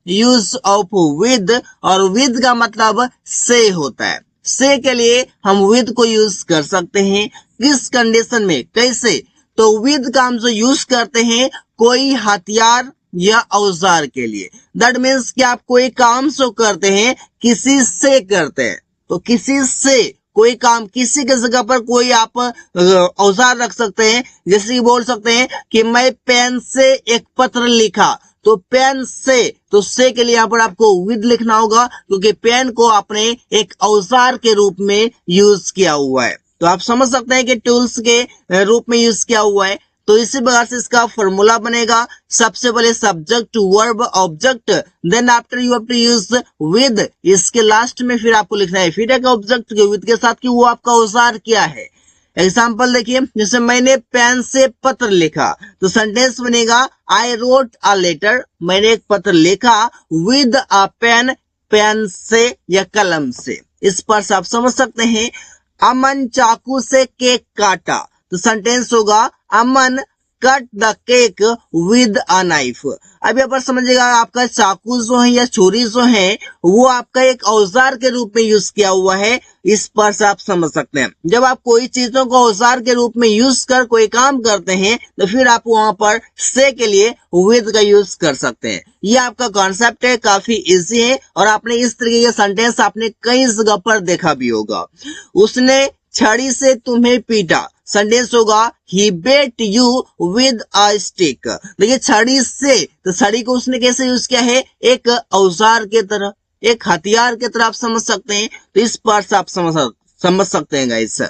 Use of with, और with का मतलब से होता है। से के लिए हम विद को यूज कर सकते हैं। किस कंडीशन में, कैसे? तो विद का हम जो यूज करते हैं कोई हथियार या औजार के लिए। दैट मीन्स कि आप कोई काम जो करते हैं किसी से करते हैं, तो किसी से कोई काम, किसी के जगह पर कोई आप औजार रख सकते हैं। जैसे कि बोल सकते हैं कि मैं पेन से एक पत्र लिखा, तो पेन से, तो से के लिए यहाँ पर आपको विद लिखना होगा, क्योंकि पेन को आपने एक औजार के रूप में यूज किया हुआ है। तो आप समझ सकते हैं कि टूल्स के रूप में यूज किया हुआ है। तो इसी प्रकार से इसका फॉर्मूला बनेगा। सबसे पहले subject, verb, object, then after you have to use with. इसके लास्ट में फिर आपको लिखना है फिर एक ऑब्जेक्ट के विद के साथ कि वो आपका औजार क्या है। एग्जाम्पल देखिए, जैसे मैंने पेन से पत्र लिखा, तो सेंटेंस बनेगा आई रोट अ लेटर, मैंने एक पत्र लिखा विद अ पेन, पेन से या कलम से। इस पर से आप समझ सकते हैं। अमन चाकू से केक काटा, तो सेंटेंस होगा Aman cut the cake with a knife. अब यहाँ पर समझिएगा, आपका चाकू जो है या छुरी जो है वो आपका एक औजार के रूप में यूज किया हुआ है। इस पर से आप समझ सकते हैं, जब आप कोई चीजों को औजार के रूप में यूज कर कोई काम करते हैं तो फिर आप वहां पर से के लिए विद का यूज कर सकते हैं। ये आपका कॉन्सेप्ट है, काफी इजी है, और आपने इस तरीके के सेंटेंस आपने कई जगह पर देखा भी होगा। उसने छड़ी से तुम्हें पीटा, सेंटेंस होगा he beat you with a stick. देखिए छड़ी से, तो छड़ी को उसने कैसे यूज किया है, एक औजार के तरह, एक हथियार के तरह आप समझ सकते हैं। तो इस पर से आप समझ सकते हैं गाइस।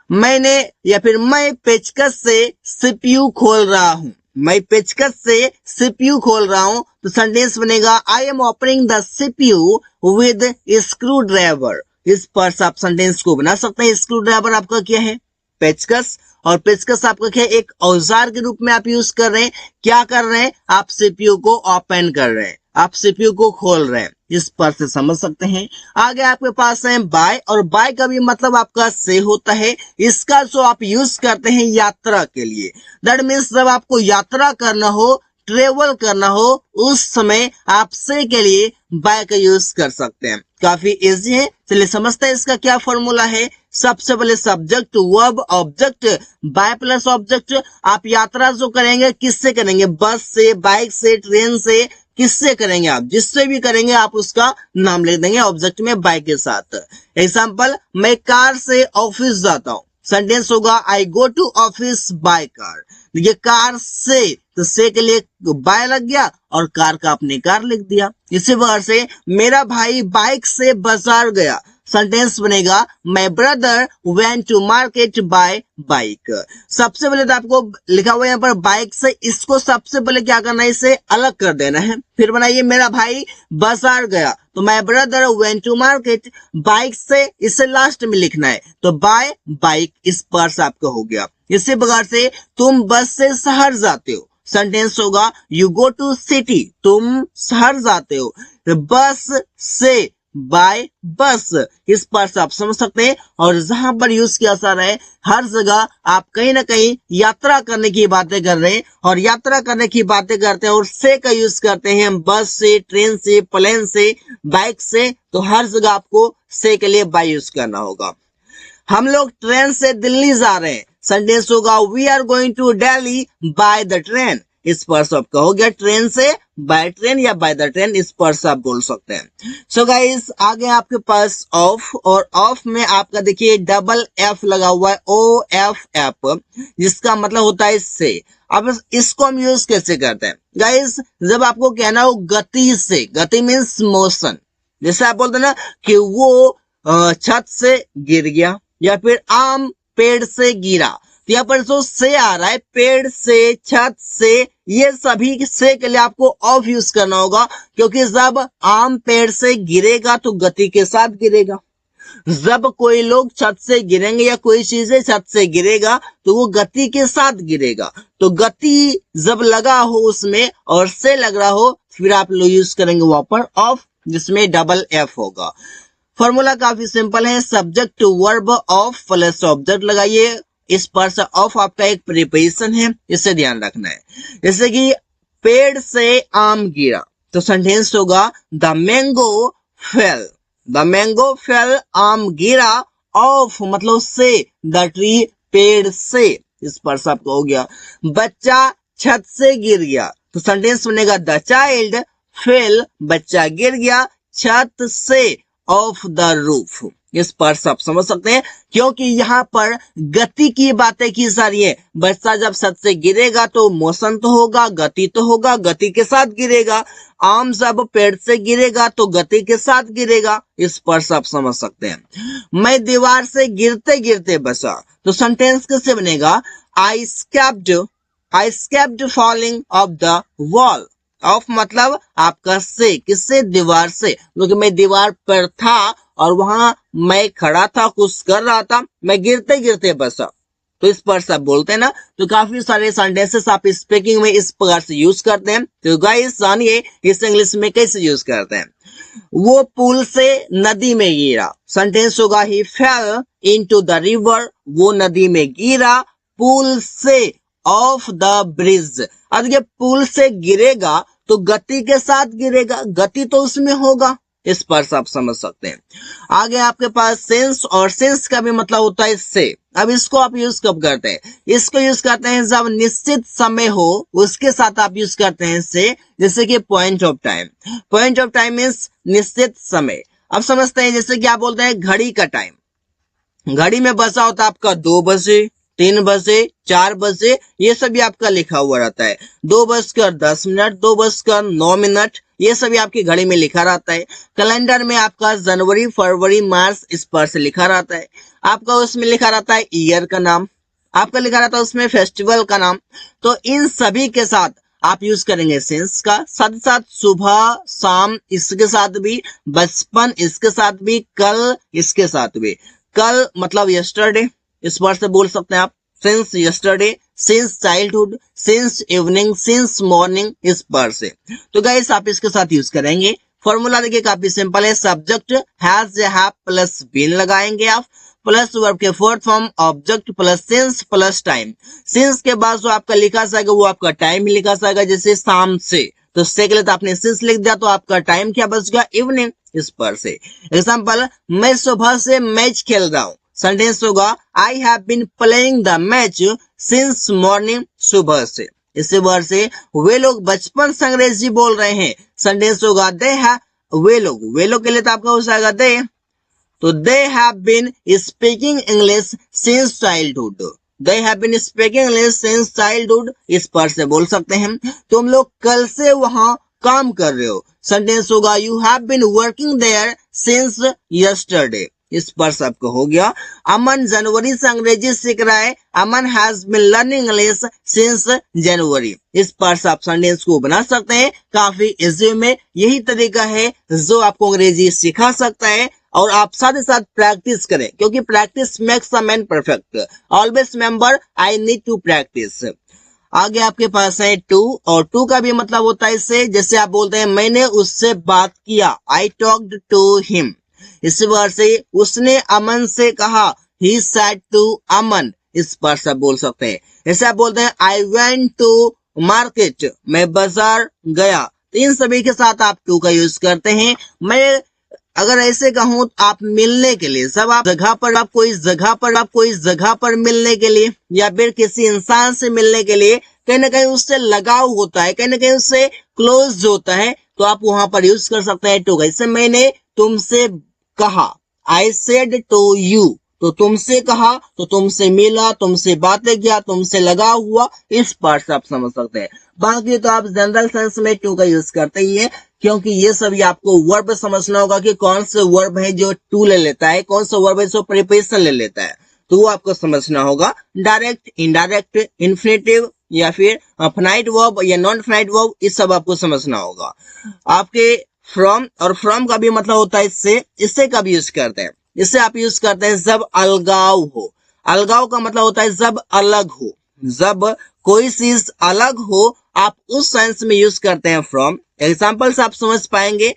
मैंने या फिर मैं पेचकस से सीपीयू खोल रहा हूं, मैं पेचकस से सीपीयू खोल रहा हूं, तो सेंटेंस बनेगा I am opening the CPU with screw driver. इस पर से आप सेंटेंस को बना सकते हैं। स्क्रू ड्राइवर आपका क्या है, पेचकस, और पेचकस आपका क्या है, एक औजार के रूप में आप यूज कर रहे हैं। क्या कर रहे हैं, आप सीपीयू को ओपन कर रहे हैं, आप सीपीयू को खोल रहे हैं। इस पर से समझ सकते हैं। आगे आपके पास है बाय, और बाय का भी मतलब आपका से होता है। इसका जो आप यूज करते हैं यात्रा के लिए। दैट मीन्स जब आपको यात्रा करना हो, ट्रेवल करना हो, उस समय आप से के लिए बाय का यूज कर सकते हैं। काफी इजी है, चलिए समझते हैं इसका क्या फॉर्मूला है। सबसे पहले subject, verb, object, by plus object. आप यात्रा जो करेंगे किससे करेंगे, बस से, बाइक से, ट्रेन से, किससे करेंगे आप, जिससे भी करेंगे आप उसका नाम लिख देंगे ऑब्जेक्ट में बाय के साथ। एग्जाम्पल, मैं कार से ऑफिस जाता हूं, सेंटेंस होगा I go to office by car. देखिए कार से, तो से के लिए बाय लग गया और कार का आपने कार लिख दिया। इसी प्रकार से मेरा भाई बाइक से बाजार गया, सेंटेंस बनेगा my brother went to market by bike. सबसे पहले तो आपको लिखा हुआ है यहाँ पर बाइक से, इसको सबसे पहले क्या करना है, इसे अलग कर देना है। फिर बनाइए मेरा भाई बाजार गया, तो my brother went to market, bike से इसे लास्ट में लिखना है, तो बाय बाइक। इस पर से आपका हो गया। इसी प्रकार से तुम बस से शहर जाते हो, सेंटेंस होगा यू गो टू सिटी, तुम शहर जाते हो, बस से बाय बस। इस पर से आप समझ सकते हैं। और जहां पर यूज किया जा रहा है, हर जगह आप कहीं ना कहीं यात्रा करने की बातें कर रहे हैं, और यात्रा करने की बातें करते हैं और से का यूज करते हैं बस से, ट्रेन से, प्लेन से, बाइक से, तो हर जगह आपको से के लिए बाय यूज करना होगा। हम लोग ट्रेन से दिल्ली जा रहे हैं, सेंटेंस होगा we are going to Delhi by the train. इस पर से आपका हो गया ट्रेन से बाय ट्रेन या बाय द ट्रेन, इस पर से आप बोल सकते हैं। सो गाइस, आगे आपके पास ऑफ, और ऑफ में आपका देखिए डबल एफ लगा हुआ है, ओ एफ एफ, जिसका मतलब होता है से। अब इसको हम यूज कैसे करते हैं गाइस, जब आपको कहना हो गति से, गति मीन्स मोशन, जैसे आप बोलते हैं ना कि वो छत से गिर गया, या फिर आम पेड़ से गिरा, तो यहाँ पर जो से आ रहा है, पेड़ से, छत से, ये सभी से के लिए आपको ऑफ यूज करना होगा, क्योंकि जब आम पेड़ से गिरेगा तो गति के साथ गिरेगा। जब कोई लोग छत से गिरेंगे या कोई चीजें छत से गिरेगा तो वो गति के साथ गिरेगा। तो गति जब लगा हो उसमें और से लग रहा हो, फिर आप लोग यूज करेंगे वहां पर ऑफ, जिसमें डबल एफ होगा। फॉर्मूला काफी सिंपल है, subject verb of plus object लगाइए। इस पर से ऑफ आपका एक प्रीपोजिशन है, इसे ध्यान रखना है। जैसे कि पेड़ से आम गिरा, तो सेंटेंस होगा the mango fail, the mango fail, आम गिरा, ऑफ मतलब से, द ट्री पेड़ से, इस पर सबको हो गया। बच्चा छत से गिर गया, तो सेंटेंस बनेगा द चाइल्ड फेल, बच्चा गिर गया छत से, ऑफ द रूफ। इस पर सब समझ सकते हैं क्योंकि यहाँ पर गति की बातें की जा रही है। बच्चा जब छत से गिरेगा तो मोशन तो होगा, गति तो होगा, गति के साथ गिरेगा। आम जब पेड़ से गिरेगा तो गति के साथ गिरेगा। इस पर सब समझ सकते हैं। मैं दीवार से गिरते गिरते बचा, तो सेंटेंस कैसे बनेगा? I escaped falling off the wall. Off मतलब आपका से, किससे? दीवार से, क्योंकि मैं दीवार पर था और वहां मैं खड़ा था, कुछ कर रहा था, मैं गिरते गिरते बचा। तो इस पर सब बोलते हैं ना, तो काफी सारे सेंटेंसेस आप स्पीकिंग में इस प्रकार से यूज करते हैं। तो गाइस जानिए इस इंग्लिश में कैसे यूज करते हैं। वो पुल से नदी में गिरा, सेंटेंस होगा ही फेल इनटू द रिवर, वो नदी में गिरा पुल से, ऑफ द ब्रिज। अब ये पुल से गिरेगा तो गति के साथ गिरेगा, गति तो उसमें होगा। इस पर आप समझ सकते हैं। आगे आपके पास सेंस, और सेंस का भी मतलब होता है से। अब इसको आप यूज कब करते हैं? इसको यूज करते हैं जब निश्चित समय हो, उसके साथ आप यूज करते हैं से। जैसे कि point of time, point of time means निश्चित समय। अब समझते हैं, जैसे कि आप बोलते हैं घड़ी का टाइम, घड़ी में बसा होता है आपका 2 बजे, 3 बजे, 4 बजे, ये सभी आपका लिखा हुआ रहता है। 2:10, 2:09, ये सभी आपकी घड़ी में लिखा रहता है। कैलेंडर में आपका जनवरी, फरवरी, मार्च इस पर से लिखा रहता है। आपका उसमें लिखा रहता है ईयर का नाम, आपका लिखा रहता है उसमें फेस्टिवल का नाम। तो इन सभी के साथ आप यूज करेंगे सेंस का। साथ साथ सुबह, शाम इसके साथ भी, बचपन इसके साथ भी, कल इसके साथ भी। कल मतलब यस्टरडे, इस वर्ड से बोल सकते हैं आप since yesterday, since childhood, since evening, since morning, इस वर्ड से। तो गाइस आप इसके साथ यूज करेंगे। फॉर्मूला देखिए काफी सिंपल है। Subject has, have plus been लगाएंगे आप, प्लस वर्ब के fourth form object plus since plus time. Since के बाद जो आपका लिखा जाएगा वो आपका टाइम ही लिखा जाएगा। जैसे शाम से, तो से के लिए तो आपने सिंस लिख दिया, तो आपका टाइम क्या बच गया? इवनिंग। इस पर से एग्जाम्पल, मैं सुबह से मैच खेल रहा हूँ, सेंटेंस होगा I have been playing the match since morning, सुबह से। इसी वर्ड से वे लोग बचपन से अंग्रेजी बोल रहे हैं, सेंटेंस होगा दे हैव, वे लोग के लिए तो आपका हो जाएगा दे, तो they have been speaking English since childhood, they have been speaking English since childhood, इस पर से बोल सकते हैं। तुम लोग कल से वहां काम कर रहे हो, सेंटेंस होगा you have been working there since yesterday, इस पर सबको हो गया। अमन जनवरी से अंग्रेजी सीख रहा है, Aman has been learning English since January, इस पर से आप सेंटेंस को बना सकते हैं काफी इजी में। यही तरीका है जो आपको अंग्रेजी सिखा सकता है, और आप साथ ही साथ प्रैक्टिस करें, क्योंकि practice makes a man perfect. Always remember I need to practice. आगे आपके पास है टू, और टू का भी मतलब होता है इससे। जैसे आप बोलते हैं मैंने उससे बात किया, आई टॉक्ड टू हिम, इस वर्ड से उसने अमन से कहा, ही सेड टू अमन, इस पर सब बोल सकते हैं। जैसे आप बोलते हैं आई वेंट टू मार्केट, मैं बाजार गया, तो इन सभी के साथ आप टू का यूज करते हैं। मैं अगर ऐसे कहूं, आप मिलने के लिए, सब आप कोई जगह पर मिलने के लिए, या फिर किसी इंसान से मिलने के लिए कहीं ना कहीं उससे लगाव होता है, कहीं ना कहीं उससे क्लोज होता है, तो आप वहां पर यूज कर सकते हैं टू का। जैसे मैंने तुमसे कहा, आई सेड टू यू, तो तुमसे कहा, तो तुमसे मिला, तुमसे बातें किया, तुमसे लगा हुआ, इस पार्ट से आप समझ सकते हैं। बाकी तो आप जनरल सेंस में टू का यूज करते ही है, क्योंकि ये सभी आपको वर्ब समझना होगा कि कौन से वर्ब है जो टू ले लेता है, कौन सा वर्ब है जो प्रीपोजिशन ले लेता है, तो वो आपको समझना होगा। डायरेक्ट, इनडायरेक्ट, इन्फिनेटिव, या फिर फाइनाइट वर्ब या नॉन फाइनाइट वर्ब, इस सब आपको समझना होगा। आपके फ्रॉम, और फ्रॉम का भी मतलब होता है इससे, इससे कब यूज करते हैं? इससे आप यूज करते हैं जब अलगाव हो। अलगाव का मतलब होता है जब अलग हो, जब कोई चीज अलग हो, आप उस सेंस में यूज करते हैं फ्रॉम। एग्जांपल से आप समझ पाएंगे।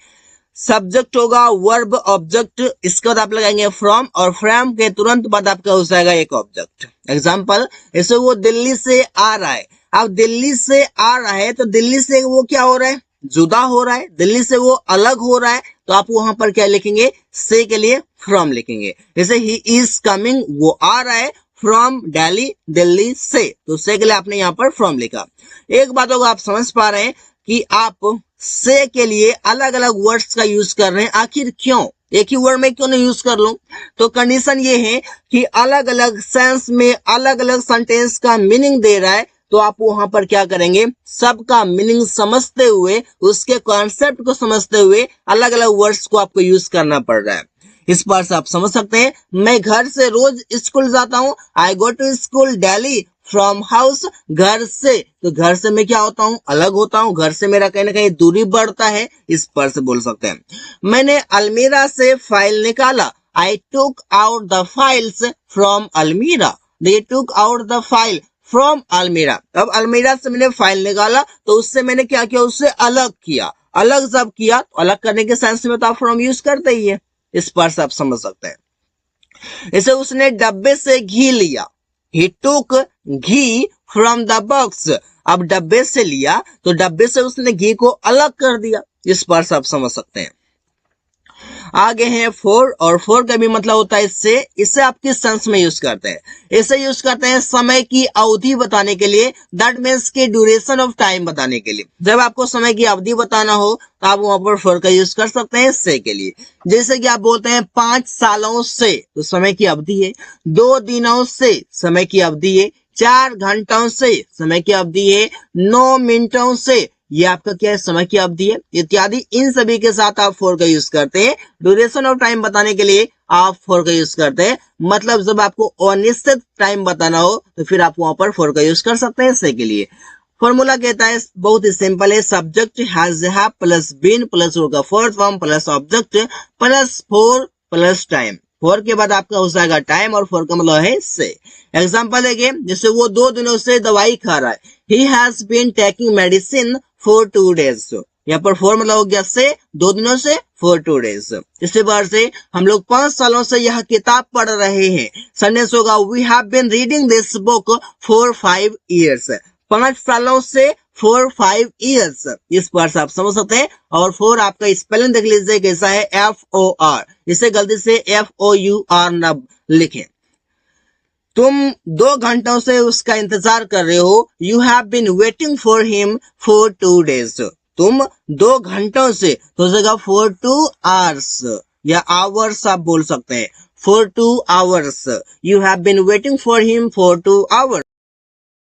सब्जेक्ट होगा वर्ब ऑब्जेक्ट, इसके बाद आप लगाएंगे फ्रॉम, और फ्रॉम के तुरंत बाद आपका हो जाएगा एक ऑब्जेक्ट। एग्जांपल, जैसे वो दिल्ली से आ रहा है, अब दिल्ली से आ रहा है, तो दिल्ली से वो क्या हो रहा है? जुदा हो रहा है, दिल्ली से वो अलग हो रहा है, तो आप वहां पर क्या लिखेंगे, से के लिए फ्रॉम लिखेंगे। जैसे ही इज कमिंग, वो आ रहा है फ्रॉम दिल्ली, दिल्ली से, तो से के लिए आपने यहाँ पर फ्रॉम लिखा। एक बात होगा, आप समझ पा रहे हैं कि आप से के लिए अलग अलग वर्ड्स का यूज कर रहे हैं, आखिर क्यों, एक ही वर्ड में क्यों नहीं यूज कर लूं? तो कंडीशन ये है कि अलग अलग सेंस में अलग अलग सेंटेंस का मीनिंग दे रहा है, तो आप वहां पर क्या करेंगे, सबका मीनिंग समझते हुए, उसके कॉन्सेप्ट को समझते हुए अलग अलग वर्ड्स को आपको यूज करना पड़ रहा है। इस बार से आप समझ सकते हैं, मैं घर से रोज स्कूल जाता हूँ, I go to school daily from house, घर से, तो घर से मैं क्या होता हूँ, अलग होता हूँ, घर से मेरा कहीं ना कहीं दूरी बढ़ता है, इस पर से बोल सकते हैं। मैंने अलमीरा से फाइल निकाला, I took out the files from अलमीरा, they took out the file from अलमीरा। अब अलमीरा से मैंने फाइल निकाला, तो उससे मैंने क्या किया, उससे अलग किया, अलग जब किया तो अलग करने के सेंस में तो आप फ्रॉम यूज करते ही है, इस पर से आप समझ सकते हैं। इसे उसने डब्बे से घी लिया, he took ghee from the box, अब डब्बे से लिया तो डब्बे से उसने घी को अलग कर दिया, इस पर से आप समझ सकते हैं। आगे है फोर, और फोर का भी मतलब होता है इससे, इसे आप किस सेंस में यूज करते हैं, इसे यूज करते हैं समय की अवधि बताने के लिए, दैट मीन्स की ड्यूरेशन ऑफ टाइम बताने के लिए। जब आपको समय की अवधि बताना हो तो आप वहां पर फोर का यूज कर सकते हैं से के लिए। जैसे कि आप बोलते हैं 5 सालों से, तो समय की अवधि है, 2 दिनों से समय की अवधि है, 4 घंटों से समय की अवधि है, 9 मिनटों से, ये आपका क्या है, समय की अवधि है, इत्यादि। इन सभी के साथ आप फोर का यूज करते हैं। ड्यूरेशन ऑफ टाइम बताने के लिए आप फोर का यूज करते हैं, मतलब जब आपको अनिश्चित टाइम बताना हो तो फिर आप वहां पर फोर का यूज कर सकते हैं से के लिए। फॉर्मूला कहता है, बहुत ही सिंपल है, subject has have plus been plus का fourth form plus object plus 4 plus time. 4 के बाद आपका हो जाएगा टाइम, और 4 का मतलब है से। एग्जाम्पल देखिए, जैसे वो 2 दिनों से दवाई खा रहा है, he has been taking medicine for 2 days। यहाँ पर 4 मतलब हो गया से, 2 दिनों से, फॉर 2 days। इसी बार से हम लोग 5 सालों से यह किताब पढ़ रहे हैं, सेंटेंस होगा we have been reading this book for 5 years। 5 सालों से, फॉर 5 years, इस बार से आप समझ सकते हैं। और 4 आपका स्पेलिंग देख लीजिए कैसा है, FOR, इसे गलती से FOUR न लिखें। तुम 2 घंटों से उसका इंतजार कर रहे हो, you have been waiting for him for 2 days। तुम 2 घंटों से, तो जगह फॉर 2 hours या आवर्स आप बोल सकते हैं, for 2 hours, you have been waiting for him for 2 hours।